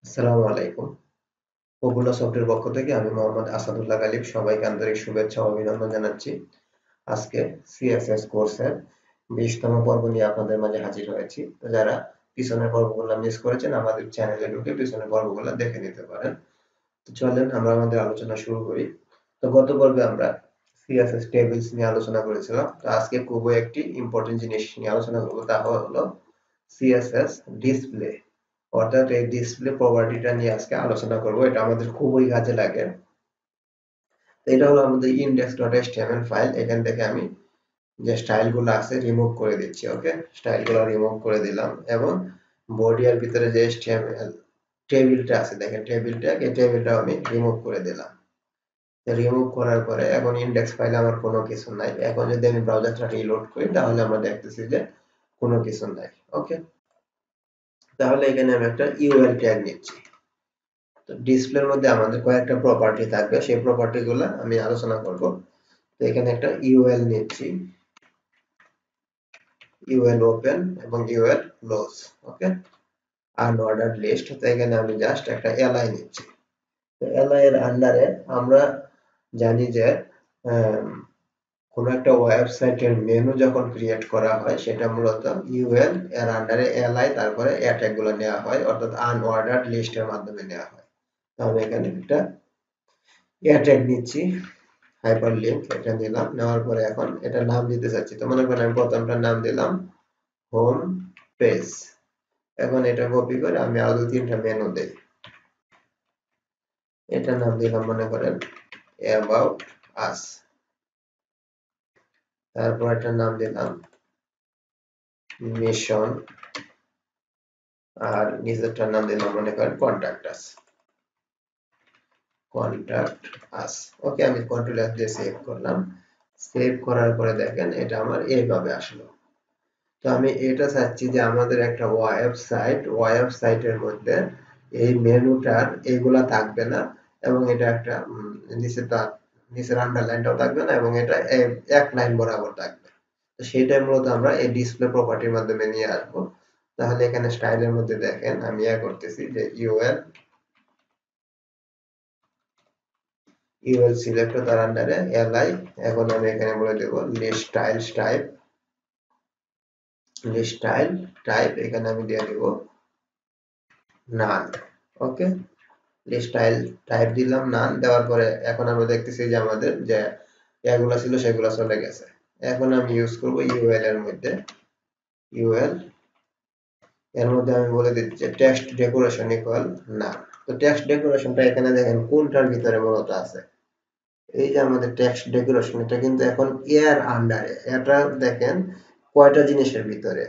আসসালামু আলাইকুম। Popular software পক্ষ থেকে আমি মোহাম্মদ আসাদুল্লাহ গালিব সবাইকে আন্তরিক শুভেচ্ছা ও অভিনন্দন জানাচ্ছি। আজকে সিএসএস কোর্সের 20তম পর্ব নিয়ে আপনাদের মাঝে হাজির হয়েছি। তো যারা পিছনের পর্বগুলো মিস করেছেন আমাদের চ্যানেলে ঢুকে পিছনের পর্বগুলো দেখে নিতে পারেন। তো চলেন আমরা আমাদের আলোচনা শুরু করি। তো গত পর্বে আমরা সিএসএস টেবিলস নিয়ে আলোচনা করেছিলাম। তো আজকে খুবই একটি ইম্পর্টেন্ট জিনিস নিয়ে আলোচনা করব, তা হলো সিএসএস ডিসপ্লে। অর্থাৎ এই ডিসপ্লে প্রপার্টিটা নিয়ে আজকে আলোচনা করব। এটা আমাদের খুবই কাজে লাগে। এটা হলো আমাদের index.html ফাইল। এখান থেকে আমি যে স্টাইলগুলো আছে রিমুভ করে দিচ্ছি। ওকে, স্টাইলগুলো রিমুভ করে দিলাম এবং বডি এর ভিতরে যে html টেবিলটা আছে, দেখেন এই টেবিলটাও আমি রিমুভ করে দিলাম। রিমুভ করার পরে এখন ইন্ডেক্স ফাইলে আমার কোনো কিছু নাই। এখন যদি আমি ব্রাউজারটা রিলোড করি তাহলে আমরা দেখতেছি যে কোনো কিছু নাই। ওকে, তাহলে এখানে আমি একটা ইউএল ট্যাগ নিচ্ছি। তো ডিসপ্লের মধ্যে আমাদের কয়েকটা প্রপার্টি থাকবে, সেই প্রপার্টি গুলো আমি আলোচনা করব। তো এখানে একটা ইউএল নিচ্ছি, ইউএল ওপেন এবং ইউএল ক্লোজ। ওকে, আনঅর্ডার্ড লিস্ট। তো এখানে আমি জাস্ট একটা এলআই নিচ্ছি। তো এলআই এর আন্ডারে আমরা জানি যে কোনো একটা ওয়েবসাইটের মেনু যখন ক্রিয়েট করা হয় সেটা মূলত ইউএল এর আন্ডারে এলআই তারপরে ট্যাগ গুলো নেওয়া হয়, অর্থাৎ আনঅর্ডার্ড লিস্টের মাধ্যমে নেওয়া হয়। তাহলে এখানে একটা ট্যাগ নিচ্ছি, হাইপারলিংক এটা দিলাম। নেওয়ার পরে এখন এটা নাম দিতে চাচ্ছি। তো মনে করেন আমি প্রথমটার নাম দিলাম হোম পেজ। এখন এটা কপি করে আমি আরো তিনটা মেনু দেই। এটা নাম দিলাম মনে করেন অ্যাবাউট আস। তারপর এটা নাম দিলাম মিশন, আর নিচেরটার নাম দিলাম মনে করেন কন্টাক্ট আস। কন্টাক্ট আস। ওকে, আমি কন্ট্রোল এস দিয়ে সেভ করলাম। সেভ করার পরে দেখেন এটা আমার এইভাবে আসলো। তো আমি এটা চাচ্ছি যে আমাদের একটা ওয়েবসাইটের মধ্যে এই মেনুটার এগুলা থাকবে না এবং এটা একটা নিচের আন্ডারলাইনটাও থাকবে না এবং এটা এক লাইন বরাবর থাকবে। তো সেটাই মূলত আমরা এই ডিসপ্লে প্রপার্টির মাধ্যমে নিয়ে আসবো। তাহলে এখানে স্টাইলের মধ্যে দেখেন আমি করতেছি যে ইউএল সিলেক্ট তার আন্ডারে এলআই। এখন আমি এখানে বলে দেবো লিস্ট টাইপ এখানে আমি দিয়ে দেব নান। ওকে, স্টাইল টাইপ দিলাম নান। দেওয়ার পরে এখন আমরা দেখতেছি যে আমাদের যে এগুলা ছিল সেগুলা চলে গেছে। এখন আমি ইউজ করব ইউএল এর মধ্যে আমি বলে দিচ্ছি যে টেক্সট ডেকোরেশন ইকুয়াল নান। তো টেক্সট ডেকোরেশনটা এখানে দেখেন কোনটার ভিতরে মূলত আছে, এই যে আমাদের টেক্সট ডেকোরেশন, এটা কিন্তু এখন এর আন্ডারে। এটা দেখেন কয়টা জিনিসের ভিতরে,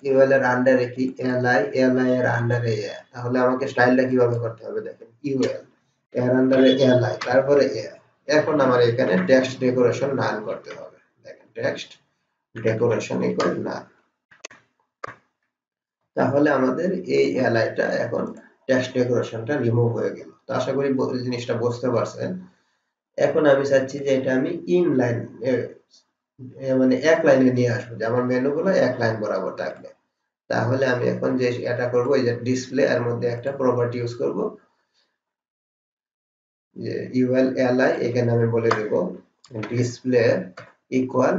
ইউএল এর আন্ডারে কি এলআই এর আন্ডারে এ। তাহলে আমাকে স্টাইলটা কিভাবে করতে হবে, দেখেন ইউএল এর আন্ডারে এলআই তারপরে এ। এখন আমার এখানে টেক্সট ডেকোরেশন নান করতে হবে। দেখেন টেক্সট ডেকোরেশন ইকুয়াল নান। তাহলে আমাদের এই এলআইটা এখন টেক্সট ডেকোরেশনটা রিমুভ হয়ে গেল। তো আশা করি জিনিসটা বুঝতে পারছেন। এখন আমি চাচ্ছি যে এটা আমি ইনলাইন মানে এক লাইনে নিয়ে আসবো, যে আমার মেনুগুলো এক লাইন বরাবর থাকবে। তাহলে আমি এখন যে এটা করব, এই যে ডিসপ্লে এর মধ্যে একটা প্রপার্টি ইউজ করব, যে ইউএল এলআই। এখানে আমি বলে দেব ডিসপ্লে ইকুয়াল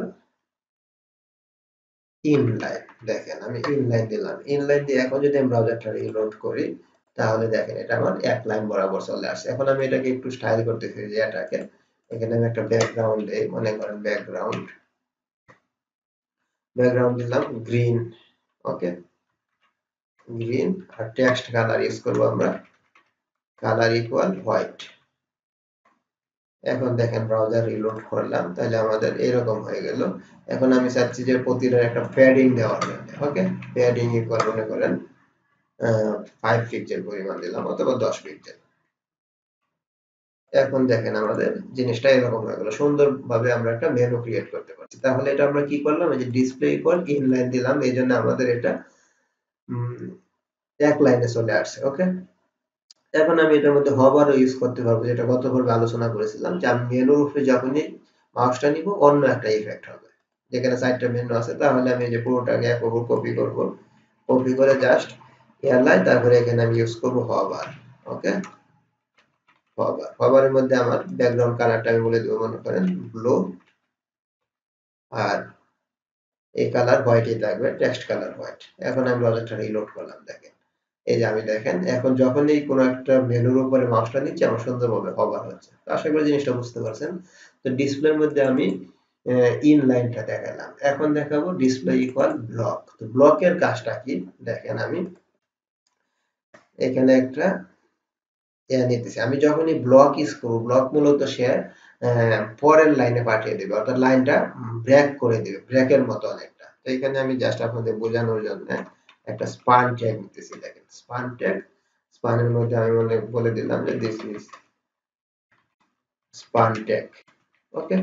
ইনলাইন। দেখেন আমি ইনলাইন দিলাম। ইনলাইন দিয়ে এখন যদি আমি ব্রাউজারটা রিলোড করি তাহলে দেখেন এটা আমার এক লাইন বরাবর চলে আসছে। এখন আমি এটাকে একটু স্টাইল করতেছি, যে এটাকে এখানে আমি একটা ব্যাকগ্রাউন্ড দেই, মনে করেন ব্যাকগ্রাউন্ড দিলাম গ্রিন। ওকে, গ্রিন। আর টেক্সট কালার ইউজ করব আমরা কালার ইকুয়াল হোয়াইট। এখন দেখেন ব্রাউজার রিলোড করলাম তাহলে আমাদের এরকম হয়ে গেল। এখন আমি চাচ্ছি যে প্রতিটা একটা প্যাডিং দেওয়ার জন্য। ওকে, প্যাডিং ইকুয়াল মনে করেন 5 পিক্সেল পরিমাণ দিলাম অথবা 10 পিক্সেল। এখন দেখেন আমাদের জিনিসটা এরকম হয়ে গেল। সুন্দরভাবে আমরা একটা মেনু ক্রিয়েট করতে পারছি। তাহলে এটা আমরা কি করলাম, এই যে ডিসপ্লে ইকুয়াল ইনলাইন দিলাম, এই জন্য আমাদের এটা এক লাইনে চলে আসছে। ওকে, এখন আমি এটার মধ্যে হভারও ইউজ করতে পারবো, যেটা গত পর্বে আলোচনা করেছিলাম, যে আমি মেনুর উপরে যখনই মাউসটা নিব অন্য একটা ইফেক্ট হবে। যেখানে 4টা মেনু আছে তাহলে আমি এই যে পুরোটাকে এক ওপর কপি করব, কপি করে জাস্ট এয়ারলাইন, তারপরে এখানে আমি ইউজ করব হভার। ওকে, হভারের মধ্যে আমার ব্যাকগ্রাউন্ড কালারটা আমি বলে দেবো, মনে করেন ব্লু, আর এই কালার হোয়াইটই থাকবে, টেক্সট কালার হোয়াইট। এখন আমি ব্রাউজারটা রিলোড করলাম, দেখেন এই যে আমি দেখেন এখন যখনই কোনো একটা মেনুর উপরে মাউসটা নিচ্ছি আমার সুন্দরভাবে হভার হচ্ছে। তো আশা করি জিনিসটা বুঝতে পারছেন। তো ডিসপ্লের মধ্যে আমি ইনলাইনটা দেখালাম, এখন দেখাবো ডিসপ্লে ইকুয়াল ব্লক। তো ব্লকের কাজটা কি দেখেন, আমি এখানে একটা নিতেছি। আমি যখনই ব্লক ইউজ করবো, ব্লক মূলত সে পরের লাইনে পাঠিয়ে দেবে, অর্থাৎ লাইনটা ব্রেক করে দিবে, ব্রেকের মতো অনেকটা। তো এখানে আমি জাস্ট আপনাদের বোঝানোর জন্য একটা স্পান ট্যাগ নিতেছি। দেখেন স্পান ট্যাগ, স্পানের মধ্যে আমি বলে দিলাম যে দিস ইজ স্পান ট্যাগ। ওকে,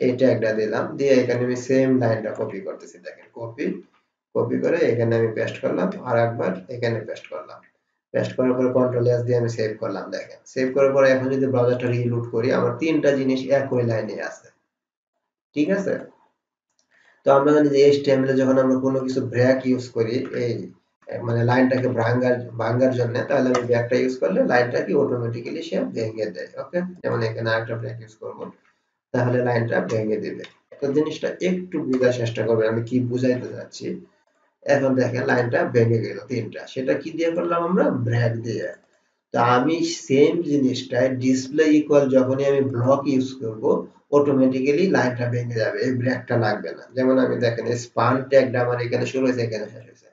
এই ট্যাগটা দিলাম, দিয়ে এখানে আমি সেম লাইনটা কপি করতেছি। দেখেন কপি করে এখানে আমি পেস্ট করলাম, আর একবার এখানে পেস্ট করলাম। পেস্ট করার পরে কন্ট্রোল এস দিয়ে আমি সেভ করলাম। দেখেন সেভ করার পরে এখন যদি ব্রাউজারটা রিলোড করি, আমার তিনটা জিনিস একই লাইনে আছে। ঠিক আছে, তো আমরা জানি যে HTML এ যখন আমরা কোনো কিছু ব্রেক ইউজ করি, এই মানে লাইনটাকে ভাঙার জন্য, তাহলে আমি ব্রেকটা ইউজ করলে লাইনটা কি অটোমেটিক্যালি সে ভেঙে দেয়। ওকে, যেমন এখানে আরেকটা ব্রেক ইউজ করব, তাহলে লাইনটা ভেঙে দিবে। তো জিনিসটা একটু বোঝার চেষ্টা করবেন আমি কি বুঝাইতে চাচ্ছি। এখন দেখেন লাইনটা ভেঙে গেল তিনটা, সেটা কি দিয়ে করলাম আমরা, ব্রেক দিয়ে। তো আমি সেম জিনিসটাই ডিসপ্লে ইকুয়াল যখনই আমি ব্লক ইউজ করব, অটোমেটিক্যালি লাইনটা ভেঙে যাবে, এই ব্রেকটা লাগবে না। যেমন আমি দেখেন স্পান ট্যাগটা আমার এখানে শুরু হয়েছে, এখানে শেষ হয়েছে,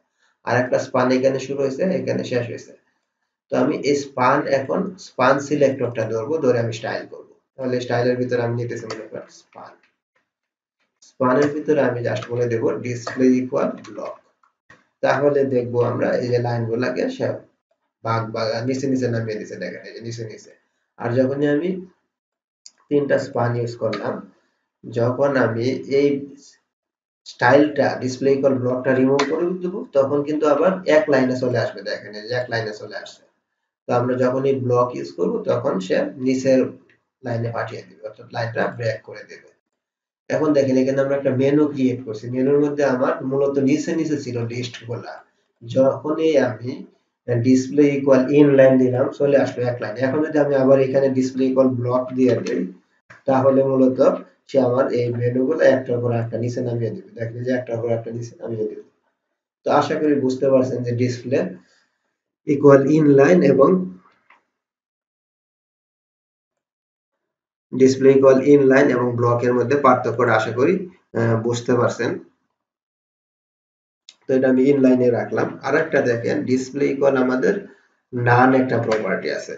আর একটা স্পান এখানে শুরু হয়েছে, এখানে শেষ হয়েছে। তো আমি এই স্পান, এখন স্পান সিলেক্টরটা ধরবো, ধরে আমি স্টাইল করব। তাহলে স্টাইলের ভিতরে আমি নিতেছি মনে করেন স্পান, স্পানের ভিতরে আমি জাস্ট বলে দেব ডিসপ্লে ইকুয়াল ব্লক। তাহলে দেখবো আমরা এই যে লাইনগুলোকে সে ভাগ নিচে নিচে নামিয়ে দিছে। দেখেন এই যে নিচে নিচে। আর যখনই আমি তিনটা স্পান ইউজ করলাম, যখন আমি এই স্টাইলটা ডিসপ্লে ইকুয়াল ব্লকটা রিমুভ করে দেবো, তখন কিন্তু আবার এক লাইনে চলে আসবে। দেখেন এই যে এক লাইনে চলে আসছে। তো আমরা যখন এই ব্লক ইউজ করবো, তখন সে নিচের লাইনে পাঠিয়ে দিবে, অর্থাৎ লাইনটা ব্রেক করে দেবে। এখন দেখেন এখানে আমরা একটা মেনু ক্রিয়েট করছি, মেনুর মধ্যে আমার মূলত নিচে নিচে ছিল লিস্ট গুলা। যখনই আমি ডিসপ্লে ইকুয়াল ইনলাইন দিলাম, চলে আসলো এক লাইন। এখন যদি আমি আবার এখানে ডিসপ্লে ইকুয়াল ব্লক দিয়ে দিই, তাহলে মূলত সে আমার এই মেনুগুলো একটার পর একটা নিচে নামিয়ে দিবে। দেখেন যে একটার পর একটা নিচে নামিয়ে দিবে। তো আশা করি বুঝতে পারছেন যে ডিসপ্লে ইকুয়াল ইনলাইন এবং ব্লকের মধ্যে পার্থক্যটা আশা করি বুঝতে পারছেন। তো এটা আমি ইনলাইনে রাখলাম। আরেকটা দেখেন ডিসপ্লে ইকুয়াল আমাদের নান একটা প্রপার্টি আছে।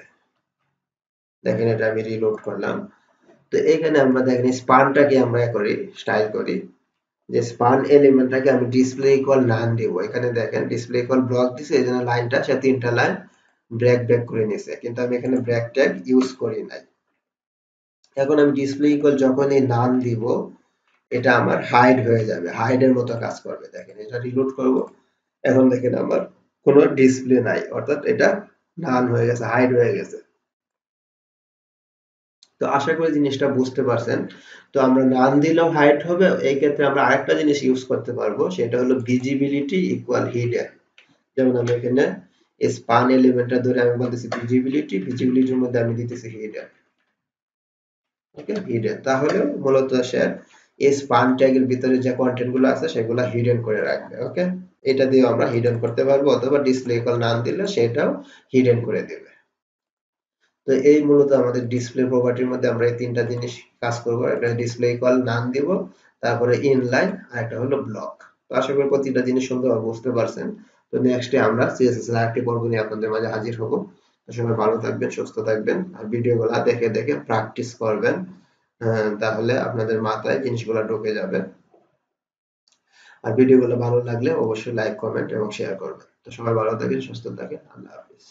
দেখেন এটা আমি রিলোড করলাম। তো এখানে আমরা দেখেন স্পানটাকে আমরা করি, স্টাইল করি যে স্পান এলিমেন্টটাকে আমি ডিসপ্লে ইকুয়াল নান দিব। এখানে দেখেন ডিসপ্লে ইকুয়াল ব্লক দিছে, এই জন্য লাইনটা সে তিনটা লাইন ব্রেক করে নিছে, কিন্তু আমি এখানে ব্রেক ট্যাগ ইউজ করি নাই। এখন আমি ডিসপ্লে ইকুয়াল যখনই নান দিব, এটা আমার হাইড হয়ে যাবে, হাইডের মতো কাজ করবে। দেখেন এটা রিলোড করব, এখন দেখেন আমার কোনো ডিসপ্লে নাই, অর্থাৎ এটা নান হয়ে গেছে, হাইড হয়ে গেছে। তো আশা করি জিনিসটা বুঝতে পারছেন। তো আমরা নান দিলেও হাইড হবে, এই ক্ষেত্রে আমরা আরেকটা জিনিস ইউজ করতে পারবো, সেটা হলো ভিজিবিলিটি ইকুয়াল হিডেন। যেমন আমি এখানে স্পান এলিমেন্টটা ধরে আমি বলতেছি ভিজিবিলিটির মধ্যে আমি দিতেছি হিডেন। ওকে, হিডেন। তাহলে মূলত সে এই স্পান ট্যাগের ভিতরে যে কন্টেন্ট গুলো আছে সেগুলো হিডেন করে রাখবে। ওকে, এটা দিয়ে আমরা হিডেন করতে পারবো, অথবা ডিসপ্লে ইকুয়াল নান দিলে সেটাও হিডেন করে দেবে। তো এই মূলত আমাদের ডিসপ্লে প্রপার্টির মধ্যে আমরা এই তিনটা জিনিস কাজ করব। একটা ডিসপ্লে ইকুয়াল নাম দিব, তারপরে ইনলাইন, আর একটা হলো ব্লক। তো আশা করি প্রতিটা জিনিস সুন্দরভাবে বুঝতে পারছেন। তো নেক্সটে আমরা সিএসএস এর আরেকটি পর্ব নিয়ে আপনাদের মাঝে হাজির হব। তো সবাই ভালো থাকবেন, সুস্থ থাকবেন, আর ভিডিওগুলো দেখে দেখে প্র্যাকটিস করবেন। তাহলে আপনাদের মাথায় জিনিসগুলো ঢুকে যাবে। আর ভিডিওগুলো ভালো লাগলে অবশ্যই লাইক, কমেন্ট এবং শেয়ার করবেন। তো সবাই ভালো থাকেন, সুস্থ থাকেন। আল্লাহ হাফেজ।